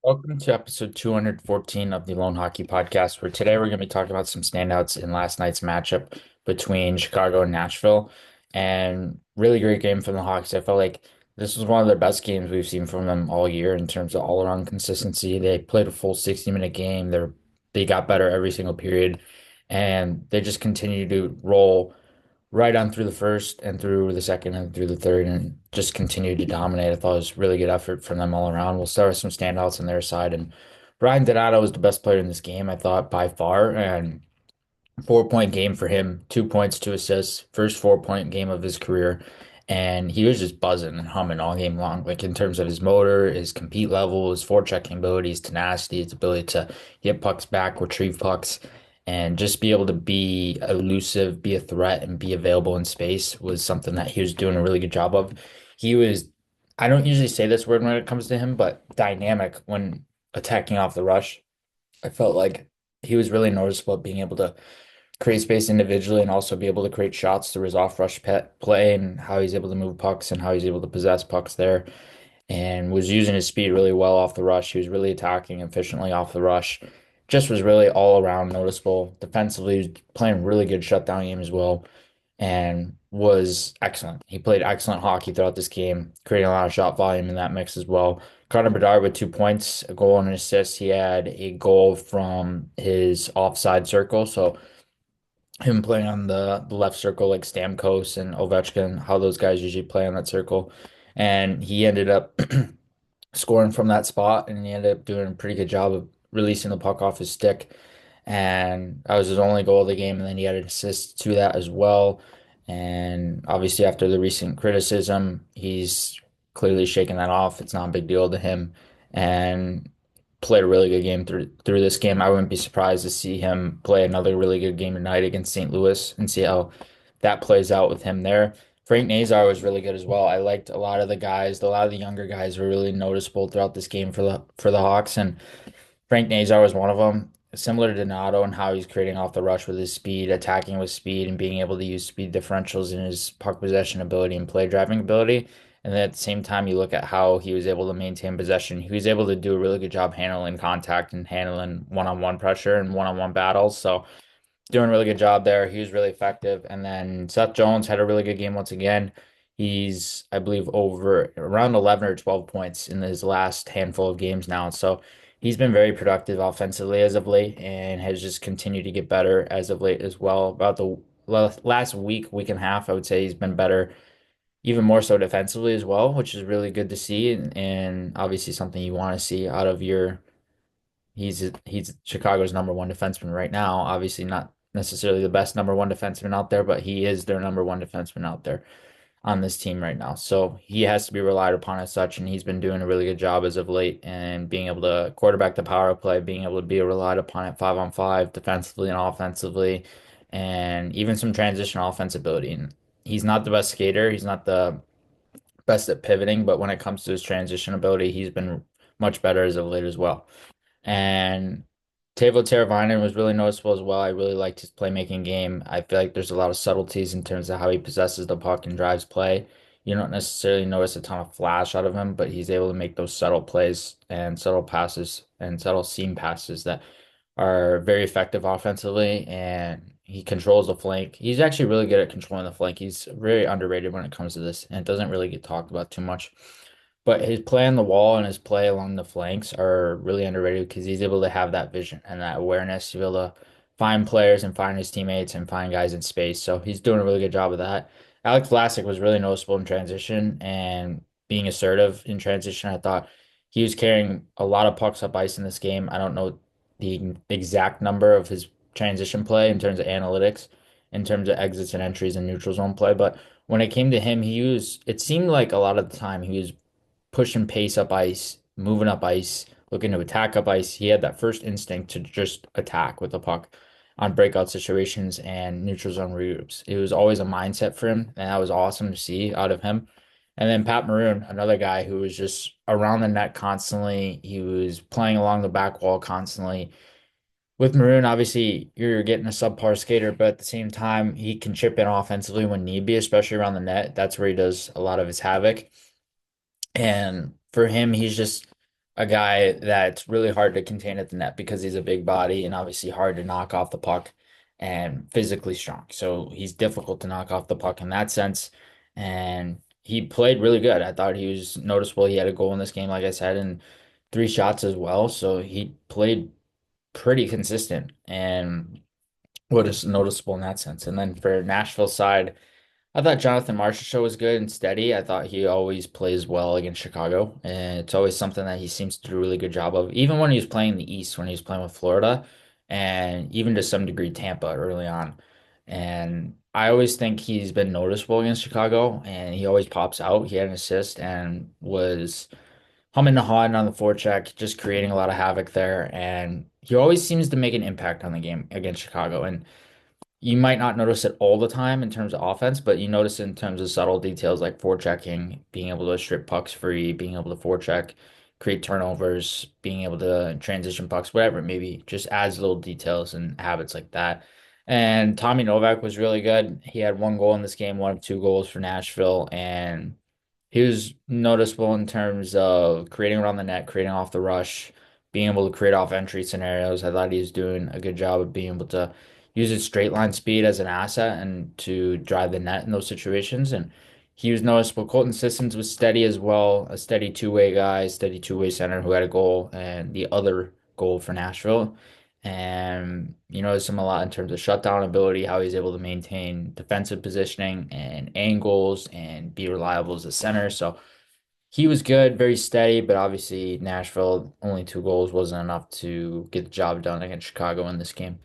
Welcome to episode 214 of the Lone Hockey Podcast, where today we're going to be talking about some standouts in last night's matchup between Chicago and Nashville. And really great game from the Hawks. I felt like this was one of the best games we've seen from them all year in terms of all-around consistency. They played a full 60-minute game. They got better every single period, and they just continue to roll right on through the first and through the second and through the third and just continued to dominate. I thought it was really good effort from them all around. We'll start with some standouts on their side. And Brian Donato was the best player in this game, I thought, by far. And 4 point game for him, 2 points, 2 assists, first 4 point game of his career. And he was just buzzing and humming all game long, like in terms of his motor, his compete level, his forechecking ability, his tenacity, his ability to get pucks back, retrieve pucks, and just be able to be elusive, be a threat, and be available in space was something that he was doing a really good job of. He was, I don't usually say this word when it comes to him, but dynamic when attacking off the rush. I felt like he was really noticeable at being able to create space individually and also be able to create shots through his off rush play and how he's able to move pucks and how he's able to possess pucks there and was using his speed really well off the rush. He was really attacking efficiently off the rush. Just was really all around noticeable. Defensively, he was playing really good shutdown game as well and was excellent. He played excellent hockey throughout this game, creating a lot of shot volume in that mix as well. Connor Bedard with 2 points, a goal and an assist. He had a goal from his offside circle. So him playing on the left circle like Stamkos and Ovechkin, how those guys usually play on that circle. And he ended up scoring from that spot, and he ended up doing a pretty good job of releasing the puck off his stick. And that was his only goal of the game, and then he had an assist to that as well. And obviously, after the recent criticism, he's clearly shaking that off. It's not a big deal to him, and played a really good game through this game. I wouldn't be surprised to see him play another really good game tonight against St. Louis and see how that plays out with him there. Frank Nazar was really good as well. I liked a lot of the guys. A lot of the younger guys were really noticeable throughout this game for the Hawks, and Frank Nazar was one of them. Similar to Donato and how he's creating off the rush with his speed, attacking with speed, and being able to use speed differentials in his puck possession ability and play driving ability. And then at the same time, you look at how he was able to maintain possession. He was able to do a really good job handling contact and handling one-on-one pressure and one-on-one battles. So doing a really good job there. He was really effective. And then Seth Jones had a really good game once again. He's, I believe, over around 11 or 12 points in his last handful of games now. So he's been very productive offensively as of late and has just continued to get better as of late as well. About the last week and a half, I would say he's been better, even more so defensively as well, which is really good to see and obviously something you want to see out of your he's Chicago's number one defenseman right now. Obviously, not necessarily the best number one defenseman out there, but he is their number one defenseman out there on this team right now. So he has to be relied upon as such, and he's been doing a really good job as of late and being able to quarterback the power play, being able to be relied upon at 5-on-5 defensively and offensively, and even some transition offense ability. And he's not the best skater, he's not the best at pivoting, but when it comes to his transition ability, he's been much better as of late as well. And Teuvo Teravainen was really noticeable as well. I really liked his playmaking game. I feel like there's a lot of subtleties in terms of how he possesses the puck and drives play. You don't necessarily notice a ton of flash out of him, but he's able to make those subtle plays and subtle passes and subtle seam passes that are very effective offensively. And he controls the flank. He's actually really good at controlling the flank. He's very underrated when it comes to this, and it doesn't really get talked about too much. But his play on the wall and his play along the flanks are really underrated because he's able to have that vision and that awareness to be able to find players and find his teammates and find guys in space. So he's doing a really good job of that. Alex Vlasic was really noticeable in transition and being assertive in transition. I thought he was carrying a lot of pucks up ice in this game. I don't know the exact number of his transition play in terms of analytics, in terms of exits and entries and neutral zone play, but when it came to him, it seemed like a lot of the time he was pushing pace up ice, moving up ice, looking to attack up ice. He had that first instinct to just attack with the puck on breakout situations and neutral zone regroups. It was always a mindset for him, and that was awesome to see out of him. And then Pat Maroon, another guy who was just around the net constantly. He was playing along the back wall constantly. With Maroon, obviously, you're getting a subpar skater, but at the same time, he can chip in offensively when need be, especially around the net. That's where he does a lot of his havoc. And for him, he's just a guy that's really hard to contain at the net because he's a big body and obviously hard to knock off the puck and physically strong. So he's difficult to knock off the puck in that sense. And he played really good. I thought he was noticeable. He had a goal in this game, like I said, and three shots as well. So he played pretty consistent and was noticeable in that sense. And then for Nashville side, I thought Jonathan Marchessault was good and steady. I thought he always plays well against Chicago, and it's always something that he seems to do a really good job of. Even when he was playing the East, when he was playing with Florida, and even to some degree Tampa early on. And I always think he's been noticeable against Chicago, and he always pops out. He had an assist and was humming and hawing on the forecheck, just creating a lot of havoc there. And he always seems to make an impact on the game against Chicago. And you might not notice it all the time in terms of offense, but you notice it in terms of subtle details like forechecking, being able to strip pucks free, being able to forecheck, create turnovers, being able to transition pucks, whatever it may be, just adds little details and habits like that. And Tommy Novak was really good. He had one goal in this game, one of two goals for Nashville, and he was noticeable in terms of creating around the net, creating off the rush, being able to create off entry scenarios. I thought he was doing a good job of being able to use his straight line speed as an asset and to drive the net in those situations. And he was noticeable. Colton Sissons was steady as well, a steady two-way guy, steady two-way center who had a goal and the other goal for Nashville. And you notice him a lot in terms of shutdown ability, how he's able to maintain defensive positioning and angles and be reliable as a center. So he was good, very steady, but obviously Nashville only two goals wasn't enough to get the job done against Chicago in this game.